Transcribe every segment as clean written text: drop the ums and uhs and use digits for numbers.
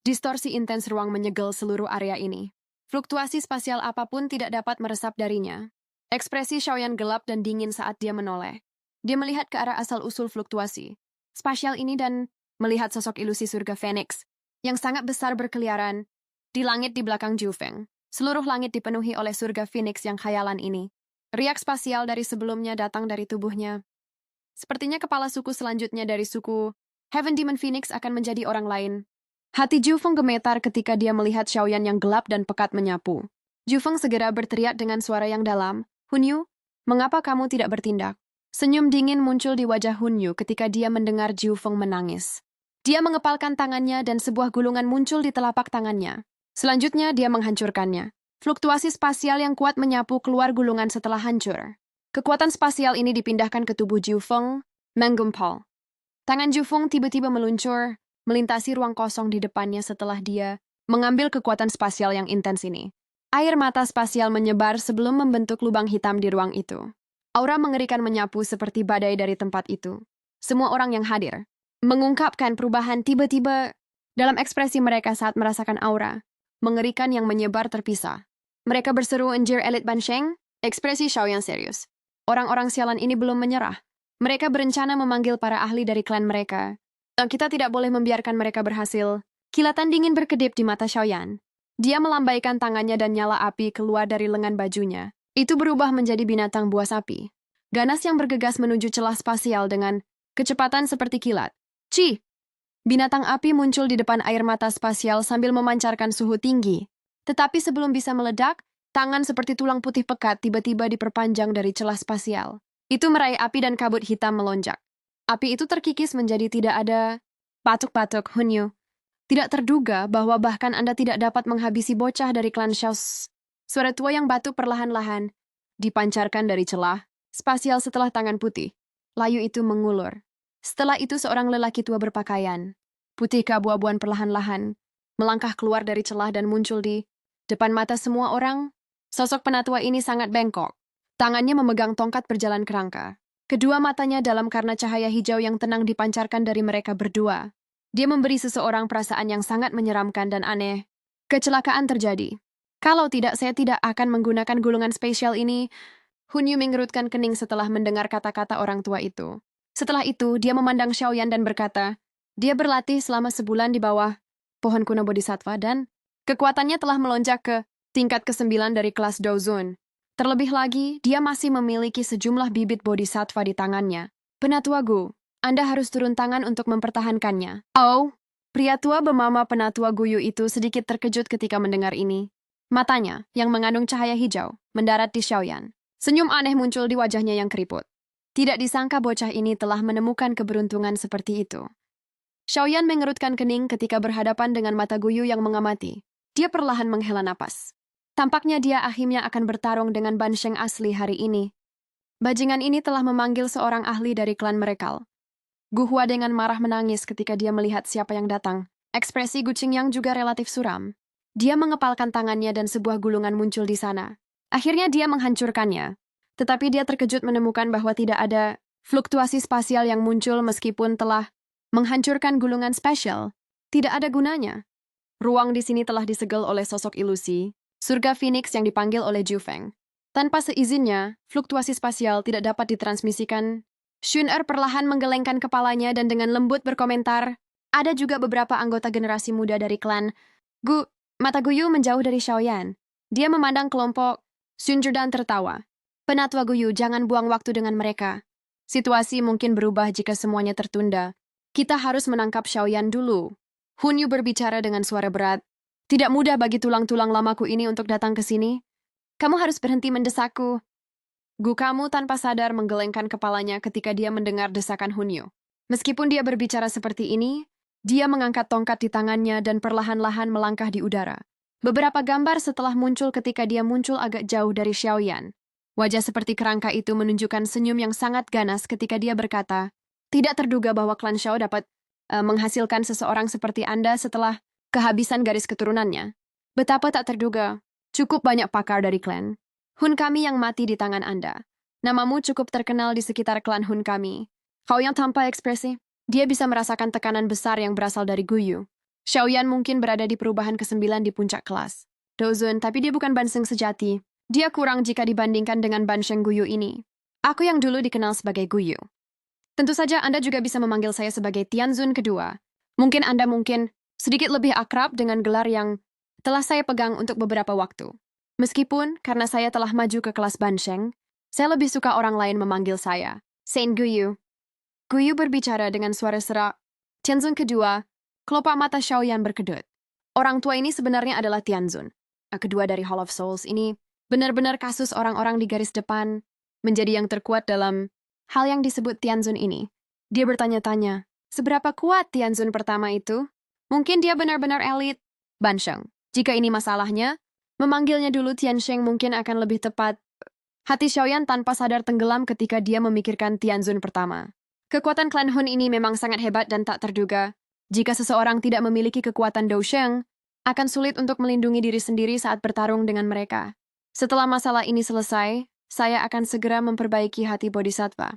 Distorsi intens ruang menyegel seluruh area ini. Fluktuasi spasial apapun tidak dapat meresap darinya. Ekspresi Xiaoyan gelap dan dingin saat dia menoleh. Dia melihat ke arah asal-usul fluktuasi spasial ini dan melihat sosok ilusi surga Phoenix yang sangat besar berkeliaran di langit di belakang Jufeng. Seluruh langit dipenuhi oleh surga Phoenix yang khayalan ini. Riak spasial dari sebelumnya datang dari tubuhnya. Sepertinya kepala suku selanjutnya dari suku Heaven Demon Phoenix akan menjadi orang lain. Hati Jufeng gemetar ketika dia melihat Xiaoyan yang gelap dan pekat menyapu. Jufeng segera berteriak dengan suara yang dalam, "Hunyu, mengapa kamu tidak bertindak?" Senyum dingin muncul di wajah Hunyu ketika dia mendengar Jufeng menangis. Dia mengepalkan tangannya dan sebuah gulungan muncul di telapak tangannya. Selanjutnya, dia menghancurkannya. Fluktuasi spasial yang kuat menyapu keluar gulungan setelah hancur. Kekuatan spasial ini dipindahkan ke tubuh Jufeng, menggempal. Tangan Jufeng tiba-tiba meluncur, melintasi ruang kosong di depannya setelah dia mengambil kekuatan spasial yang intens ini. Air mata spasial menyebar sebelum membentuk lubang hitam di ruang itu. Aura mengerikan menyapu seperti badai dari tempat itu. Semua orang yang hadir mengungkapkan perubahan tiba-tiba dalam ekspresi mereka saat merasakan aura mengerikan yang menyebar terpisah. Mereka berseru "Anjir elit Bansheng", ekspresi Xiaoyan serius. Orang-orang sialan ini belum menyerah. Mereka berencana memanggil para ahli dari klan mereka. Dan kita tidak boleh membiarkan mereka berhasil. Kilatan dingin berkedip di mata Xiaoyan. Dia melambaikan tangannya dan nyala api keluar dari lengan bajunya. Itu berubah menjadi binatang buas api. Ganas yang bergegas menuju celah spasial dengan kecepatan seperti kilat. Ci! Binatang api muncul di depan air mata spasial sambil memancarkan suhu tinggi. Tetapi sebelum bisa meledak, tangan seperti tulang putih pekat tiba-tiba diperpanjang dari celah spasial. Itu meraih api dan kabut hitam melonjak. Api itu terkikis menjadi tidak ada. Batuk-batuk, Hunyu. Tidak terduga bahwa bahkan Anda tidak dapat menghabisi bocah dari klan Xiaos. Suara tua yang batuk perlahan-lahan dipancarkan dari celah spasial setelah tangan putih. Layu itu mengulur. Setelah itu seorang lelaki tua berpakaian putih keabu-abuan perlahan-lahan melangkah keluar dari celah dan muncul di depan mata semua orang. Sosok penatua ini sangat bengkok. Tangannya memegang tongkat berjalan kerangka. Kedua matanya dalam karena cahaya hijau yang tenang dipancarkan dari mereka berdua. Dia memberi seseorang perasaan yang sangat menyeramkan dan aneh. Kecelakaan terjadi. Kalau tidak, saya tidak akan menggunakan gulungan spesial ini. Hunyu mengerutkan kening setelah mendengar kata-kata orang tua itu. Setelah itu, dia memandang Xiaoyan dan berkata, dia berlatih selama sebulan di bawah pohon kuno bodhisattva dan kekuatannya telah melonjak ke tingkat ke-9 dari kelas Dozun. Terlebih lagi, dia masih memiliki sejumlah bibit bodhisattva di tangannya. Penatua Gu, Anda harus turun tangan untuk mempertahankannya. Oh, pria tua bernama Penatua Guyu itu sedikit terkejut ketika mendengar ini. Matanya, yang mengandung cahaya hijau, mendarat di Xiaoyan. Senyum aneh muncul di wajahnya yang keriput. Tidak disangka bocah ini telah menemukan keberuntungan seperti itu. Xiaoyan mengerutkan kening ketika berhadapan dengan mata Guyu yang mengamati. Dia perlahan menghela napas. Tampaknya dia akhirnya akan bertarung dengan Bansheng asli hari ini. Bajingan ini telah memanggil seorang ahli dari klan mereka. Gu Hua dengan marah menangis ketika dia melihat siapa yang datang. Ekspresi Gu Qingyang juga relatif suram. Dia mengepalkan tangannya dan sebuah gulungan muncul di sana. Akhirnya dia menghancurkannya. Tetapi dia terkejut menemukan bahwa tidak ada fluktuasi spasial yang muncul meskipun telah menghancurkan gulungan spesial. Tidak ada gunanya. Ruang di sini telah disegel oleh sosok ilusi, surga Phoenix yang dipanggil oleh Jufeng. Tanpa seizinnya, fluktuasi spasial tidak dapat ditransmisikan. Xun perlahan menggelengkan kepalanya dan dengan lembut berkomentar, ada juga beberapa anggota generasi muda dari klan. Mata Guyu menjauh dari Xiaoyan. Dia memandang kelompok Xun dan tertawa. Penatua Guyu, jangan buang waktu dengan mereka. Situasi mungkin berubah jika semuanya tertunda. Kita harus menangkap Xiaoyan dulu. Hunyu berbicara dengan suara berat. Tidak mudah bagi tulang-tulang lamaku ini untuk datang ke sini. Kamu harus berhenti mendesakku. Gu kamu tanpa sadar menggelengkan kepalanya ketika dia mendengar desakan Hunyu. Meskipun dia berbicara seperti ini, dia mengangkat tongkat di tangannya dan perlahan-lahan melangkah di udara. Beberapa gambar setelah muncul ketika dia muncul agak jauh dari Xiaoyan. Wajah seperti kerangka itu menunjukkan senyum yang sangat ganas ketika dia berkata, tidak terduga bahwa klan Xiao dapat menghasilkan seseorang seperti Anda setelah kehabisan garis keturunannya. Betapa tak terduga, cukup banyak pakar dari klan Hun kami yang mati di tangan Anda. Namamu cukup terkenal di sekitar klan Hun kami. Kau yang tanpa ekspresi, dia bisa merasakan tekanan besar yang berasal dari Guyu. Xiaoyan mungkin berada di perubahan ke-9 di puncak kelas. Dozun, tapi dia bukan Banseng sejati. Dia kurang jika dibandingkan dengan Bansheng Guyu ini. Aku yang dulu dikenal sebagai Guyu. Tentu saja Anda juga bisa memanggil saya sebagai Tianzun kedua. Mungkin Anda sedikit lebih akrab dengan gelar yang telah saya pegang untuk beberapa waktu. Meskipun, karena saya telah maju ke kelas Bansheng, saya lebih suka orang lain memanggil saya Saint Guyu. Guyu berbicara dengan suara serak. Tianzun kedua, kelopak mata Xiaoyan berkedut. Orang tua ini sebenarnya adalah Tianzun. Kedua dari Hall of Souls ini benar-benar kasus orang-orang di garis depan menjadi yang terkuat dalam hal yang disebut Tianzun ini. Dia bertanya-tanya, seberapa kuat Tianzun pertama itu? Mungkin dia benar-benar elit. Bansheng. Jika ini masalahnya, memanggilnya dulu Tiansheng mungkin akan lebih tepat. Hati Xiaoyan tanpa sadar tenggelam ketika dia memikirkan Tianzun pertama. Kekuatan klan Hun ini memang sangat hebat dan tak terduga. Jika seseorang tidak memiliki kekuatan Dousheng, akan sulit untuk melindungi diri sendiri saat bertarung dengan mereka. Setelah masalah ini selesai, saya akan segera memperbaiki hati Bodhisattva.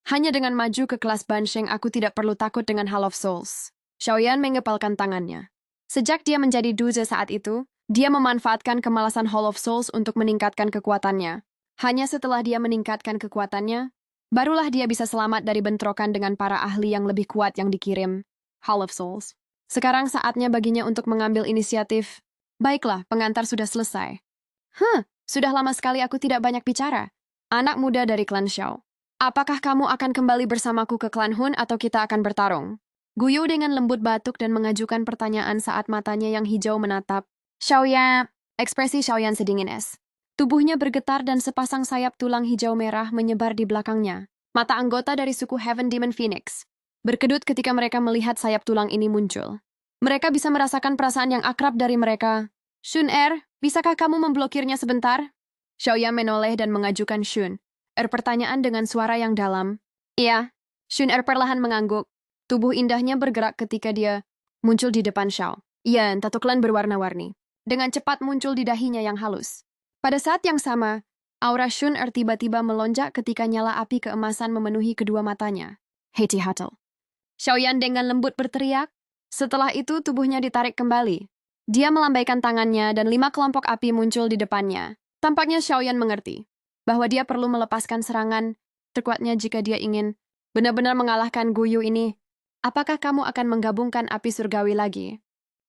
Hanya dengan maju ke kelas Bansheng aku tidak perlu takut dengan Hall of Souls. Xiaoyan mengepalkan tangannya. Sejak dia menjadi duze saat itu, dia memanfaatkan kemalasan Hall of Souls untuk meningkatkan kekuatannya. Hanya setelah dia meningkatkan kekuatannya, barulah dia bisa selamat dari bentrokan dengan para ahli yang lebih kuat yang dikirim Hall of Souls. Sekarang saatnya baginya untuk mengambil inisiatif. Baiklah, pengantar sudah selesai. Sudah lama sekali aku tidak banyak bicara. Anak muda dari klan Xiao. Apakah kamu akan kembali bersamaku ke klan Hun atau kita akan bertarung? Guyu dengan lembut batuk dan mengajukan pertanyaan saat matanya yang hijau menatap. Xiaoyan. Ekspresi Xiaoyan sedingin es. Tubuhnya bergetar dan sepasang sayap tulang hijau merah menyebar di belakangnya. Mata anggota dari suku Heaven Demon Phoenix berkedut ketika mereka melihat sayap tulang ini muncul. Mereka bisa merasakan perasaan yang akrab dari mereka. Shun bisakah kamu memblokirnya sebentar? Xiaoyan menoleh dan mengajukan Shun pertanyaan dengan suara yang dalam. Iya. Shun perlahan mengangguk. Tubuh indahnya bergerak ketika dia muncul di depan Xiao. Iya, tato klan berwarna-warni. Dengan cepat muncul di dahinya yang halus. Pada saat yang sama, aura Shun tiba-tiba melonjak ketika nyala api keemasan memenuhi kedua matanya. Heti Hatel. Xiaoyan dengan lembut berteriak. Setelah itu tubuhnya ditarik kembali. Dia melambaikan tangannya dan 5 kelompok api muncul di depannya. Tampaknya Xiaoyan mengerti bahwa dia perlu melepaskan serangan terkuatnya jika dia ingin benar-benar mengalahkan Guyu ini. Apakah kamu akan menggabungkan api surgawi lagi?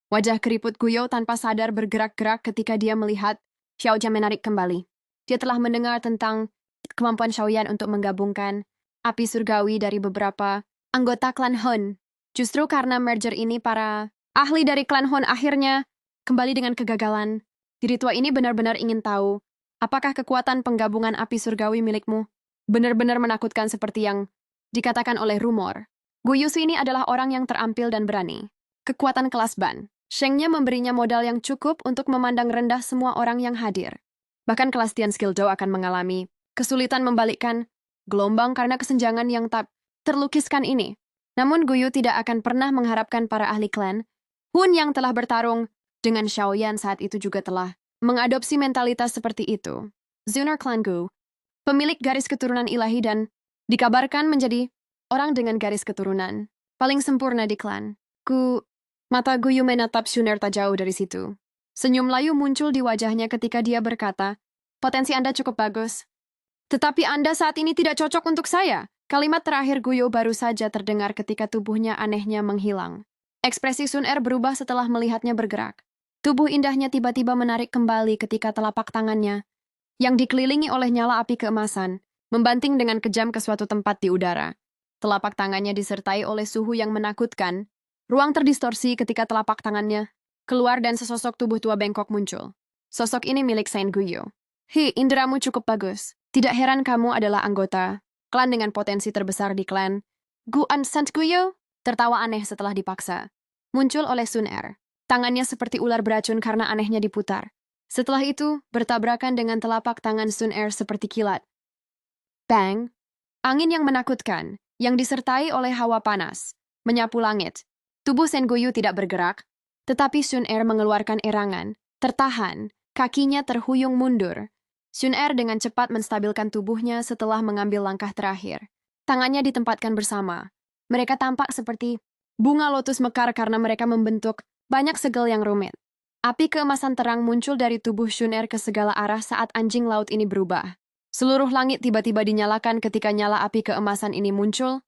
Wajah keriput Guyu tanpa sadar bergerak-gerak ketika dia melihat Xiaoyan menarik kembali. Dia telah mendengar tentang kemampuan Xiaoyan untuk menggabungkan api surgawi dari beberapa anggota klan Hun. Justru karena merger ini para ahli dari klan Hun akhirnya kembali dengan kegagalan. Diri tua ini benar-benar ingin tahu, apakah kekuatan penggabungan api surgawi milikmu benar-benar menakutkan seperti yang dikatakan oleh rumor. Guyusu ini adalah orang yang terampil dan berani. Kekuatan kelas ban. Shengnya memberinya modal yang cukup untuk memandang rendah semua orang yang hadir. Bahkan kelas Tian Skildo akan mengalami kesulitan membalikkan gelombang karena kesenjangan yang tak terlukiskan ini. Namun Guyu tidak akan pernah mengharapkan para ahli klan Hun yang telah bertarung dengan Xiaoyan saat itu juga telah mengadopsi mentalitas seperti itu. Zunar Clan Gu, pemilik garis keturunan ilahi dan dikabarkan menjadi orang dengan garis keturunan paling sempurna di klan. Mata Guyu menatap Shuner tak jauh dari situ. Senyum layu muncul di wajahnya ketika dia berkata, potensi Anda cukup bagus. Tetapi Anda saat ini tidak cocok untuk saya. Kalimat terakhir Guyu baru saja terdengar ketika tubuhnya anehnya menghilang. Ekspresi Sun berubah setelah melihatnya bergerak. Tubuh indahnya tiba-tiba menarik kembali ketika telapak tangannya, yang dikelilingi oleh nyala api keemasan, membanting dengan kejam ke suatu tempat di udara. Telapak tangannya disertai oleh suhu yang menakutkan. Ruang terdistorsi ketika telapak tangannya keluar dan sesosok tubuh tua bengkok muncul. Sosok ini milik Saint Guyu. Inderamu cukup bagus. Tidak heran kamu adalah anggota klan dengan potensi terbesar di klan. Guan Saint Guyu tertawa aneh setelah dipaksa. Muncul oleh Sun Tangannya seperti ular beracun karena anehnya diputar. Setelah itu, bertabrakan dengan telapak tangan Sun seperti kilat. Bang! Angin yang menakutkan, yang disertai oleh hawa panas, menyapu langit. Tubuh Saint Guyu tidak bergerak, tetapi Sun mengeluarkan erangan, tertahan, kakinya terhuyung mundur. Sun dengan cepat menstabilkan tubuhnya setelah mengambil langkah terakhir. Tangannya ditempatkan bersama. Mereka tampak seperti bunga lotus mekar karena mereka membentuk Banyak segel yang rumit. Api keemasan terang muncul dari tubuh Shun-Er ke segala arah saat anjing laut ini berubah. Seluruh langit tiba-tiba dinyalakan ketika nyala api keemasan ini muncul.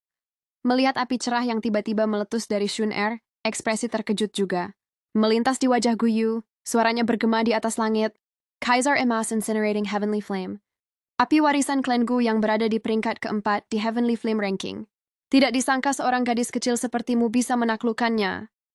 Melihat api cerah yang tiba-tiba meletus dari Shun-Er, ekspresi terkejut juga. Melintas di wajah Guyu, suaranya bergema di atas langit. Kaisar Emas incinerating Heavenly Flame. Api warisan klan Gu yang berada di peringkat keempat di Heavenly Flame Ranking. Tidak disangka seorang gadis kecil sepertimu bisa menaklukkannya.